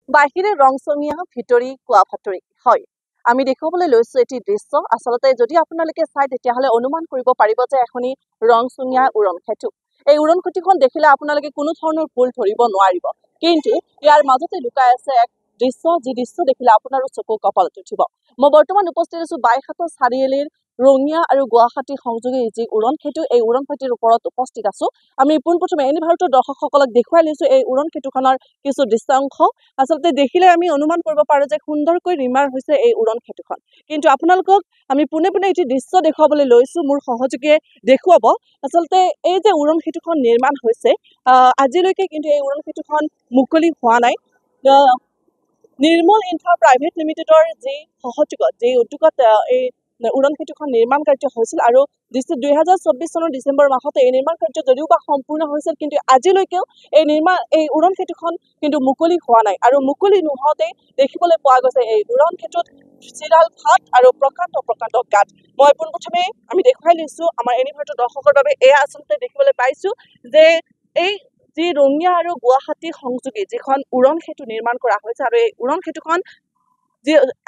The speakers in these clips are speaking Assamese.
বাহিৰে ৰংচঙীয়া ভিতৰি কোৱা ভাতৰি হয় আমি দেখিবলৈ লৈছো এটি দৃশ্য আচলতে যদি আপোনালোকে চাই তেতিয়াহলে অনুমান কৰিব পাৰিব যে এখনি ৰংচঙীয়া উৰণ খেতু এই উৰণ খেতুখন দেখিলে আপোনালোকে কোনো ধৰণৰ ভুল ধৰিব নোৱাৰিব কিন্তু ইয়াৰ মাজতে লুকাই আছে এক দৃশ্য যি দৃশ্য দেখিলে আপোনাৰো চকু কপালত উঠিব মই বৰ্তমান উপস্থিত আছো বাইহাটা চাৰিআলিৰ ৰঙিয়া আৰু গুৱাহাটী সংযোগী যি উৰণ খেতু এই উৰণ খেতুৰ ওপৰত উপস্থিত আছো আমি পোনপ্ৰথমে এনি ভাৰতৰ দৰ্শকসকলক দেখুৱাই লৈছো এই উৰণ খেতুখনৰ কিছু দৃশ্যাংশ আচলতে দেখিলে আমি অনুমান কৰিব পাৰো যে সুন্দৰকৈ নিৰ্মাণ হৈছে এই উৰণ খেতুখন কিন্তু আপোনালোকক আমি পুনে পুনে এটি দৃশ্য দেখুৱাবলৈ লৈছো মোৰ সহযোগীয়ে দেখুৱাব আচলতে এই যে উৰণ খেতুখন নিৰ্মাণ হৈছে আজিলৈকে কিন্তু এই উৰণ খেতুখন মুকলি হোৱা নাই নিৰ্মল ইনফ্ৰা প্ৰাইভেট লিমিটেডৰ যি সহযোগত যি উদ্যোগত এই উৰণ খেতুখন নিৰ্মাণ কাৰ্য হৈছিল আৰু 2024 চনৰ ডিচেম্বৰ মাহতে এই নিৰ্মাণ কাৰ্য যদিও বা সম্পূৰ্ণ হৈছিল কিন্তু আজিলৈকেও এই উৰণ খেতুখন কিন্তু মুকলি হোৱা নাই আৰু মুকলি নোহোৱাতে দেখিবলৈ পোৱা গৈছে এই উৰণ খেতুত চিৰাল ফাট আৰু প্ৰকাণ্ড প্ৰকাণ্ড গাঁত মই পোনপ্ৰথমে আমি দেখুৱাই লৈছো আমাৰ এনি ভাৰতৰ দৰ্শকৰ বাবে এয়া আচলতে দেখিবলৈ পাইছো যে এই যি ৰঙিয়া আৰু গুৱাহাটী সংযোগী যিখন উৰণ খেতু নিৰ্মাণ কৰা হৈছে আৰু এই উৰণ খেতুখন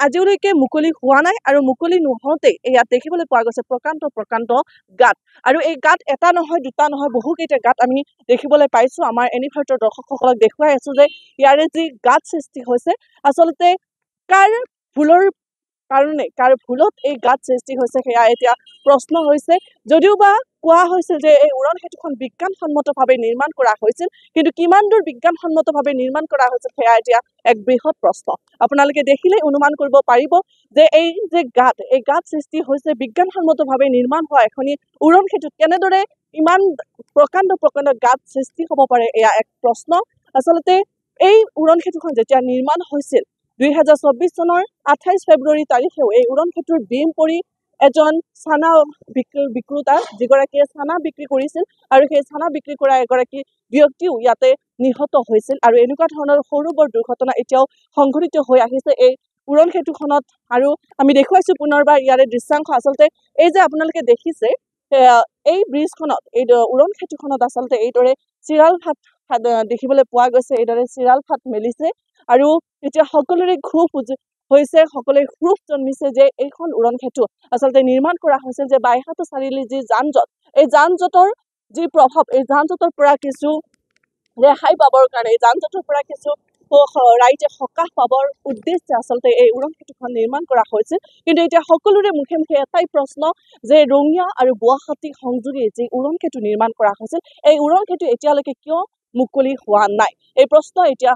আজিলৈকে মুকলি হোৱা নাই আৰু মুকলি নোহোৱাতে ইয়াত দেখিবলৈ পোৱা গৈছে প্ৰকাণ্ড প্ৰকাণ্ড গাঁত আৰু এই গাঁত এটা নহয় দুটা নহয় বহুকেইটা গাঁত আমি দেখিবলৈ পাইছো আমাৰ এনি ভাৰতৰ দৰ্শকসকলক দেখুৱাই আছো যে ইয়াৰে যি গাঁত সৃষ্টি হৈছে আচলতে কাৰ ভুলৰ কাৰণে কাৰ ভুলত এই গাঁত সৃষ্টি হৈছে সেয়া এতিয়া প্ৰশ্ন হৈছে যদিও বা কোৱা হৈছিল যে এই উৰণ খেতুখন বিজ্ঞানসন্মতভাৱে নিৰ্মাণ কৰা হৈছিল কিন্তু কিমান দূৰ বিজ্ঞানসন্মতভাৱে নিৰ্মাণ কৰা হৈছিল সেয়া এতিয়া এক বৃহৎ প্ৰশ্ন আপোনালোকে দেখিলে অনুমান কৰিব পাৰিব যে এই যে গাঁত এই গাঁত সৃষ্টি হৈছে বিজ্ঞানসন্মতভাৱে নিৰ্মাণ হোৱা এখনি উৰণ খেতুত কেনেদৰে ইমান প্ৰকাণ্ড প্ৰকাণ্ড গাঁত সৃষ্টি হ'ব পাৰে এয়া এক প্ৰশ্ন আচলতে এই উৰণ খেতুখন যেতিয়া নিৰ্মাণ হৈছিল 2024 চনৰ 28 ফেব্ৰুৱাৰী তাৰিখেও এই উৰণ খেতুৰ বিম পৰি এজন চানা বিক্ৰেতা যিগৰাকীয়ে চানা বিক্ৰী কৰিছিল আৰু সেই চানা বিক্ৰী কৰা এগৰাকী ব্যক্তিও ইয়াতে নিহত হৈছিল আৰু এনেকুৱা ধৰণৰ সৰু বৰ দুৰ্ঘটনা এতিয়াও সংঘটিত হৈ আহিছে এই উৰণ খেতুখনত আৰু আমি দেখুৱাইছো পুনৰবাৰ ইয়াৰে দৃশ্যাংশ আচলতে এই যে আপোনালোকে দেখিছে এই ব্ৰিজখনত এই উৰণ খেতুখনত আচলতে এইদৰে চিৰাল ফাট দেখিবলৈ পোৱা গৈছে এইদৰে চিৰাল ফাট মেলিছে আৰু এতিয়া সকলোৰে ক্ষোভ হৈছে সকলোৰে ক্ষোভ জন্মিছে যে এইখন উৰণ খেতু আচলতে নিৰ্মাণ কৰা হৈছিল যে বাইহাটা চাৰিআলিৰ যি যান জঁট এই যান জঁটৰ যি প্ৰভাৱ এই যান জঁটৰ পৰা কিছু ৰেহাই পাবৰ কাৰণে এই যান জঁটৰ পৰা কিছু ৰাইজে সকাহ পাবৰ উদ্দেশ্যে আচলতে এই উৰণ খেতুখন নিৰ্মাণ কৰা হৈছিল কিন্তু এতিয়া সকলোৰে মুখে মুখে এটাই প্ৰশ্ন যে ৰঙিয়া আৰু গুৱাহাটী সংযোগী যি উৰণ খেতু নিৰ্মাণ কৰা হৈছিল এই উৰণ খেতু এতিয়ালৈকে কিয় মুকলি হোৱা নাই এই প্ৰশ্ন এতিয়া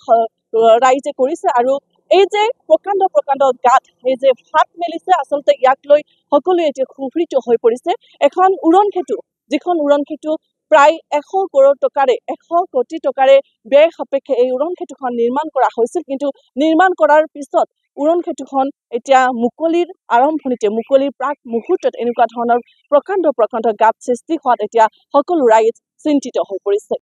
ৰাইজে কৰিছে আৰু এই যে প্ৰকাণ্ড প্ৰকাণ্ড গাঁত এই যে ফাট মেলিছে আচলতে ইয়াক লৈ সকলোৱে এতিয়া ক্ষোভিত হৈ পৰিছে এখন উৰণ খেতু যিখন উৰণ খেতু প্ৰায় 100 কৰোৰ টকাৰে 100 কোটি টকাৰে ব্যয় সাপেক্ষে এই উৰণ খেতুখন নিৰ্মাণ কৰা হৈছিল কিন্তু নিৰ্মাণ কৰাৰ পিছত উৰণ খেতুখন এতিয়া মুকলিৰ আৰম্ভণিতে মুকলিৰ প্ৰাক মুহূৰ্তত এনেকুৱা ধৰণৰ প্ৰকাণ্ড প্ৰকাণ্ড গাঁত সৃষ্টি হোৱাত এতিয়া সকলো ৰাইজ চিন্তিত হৈ পৰিছে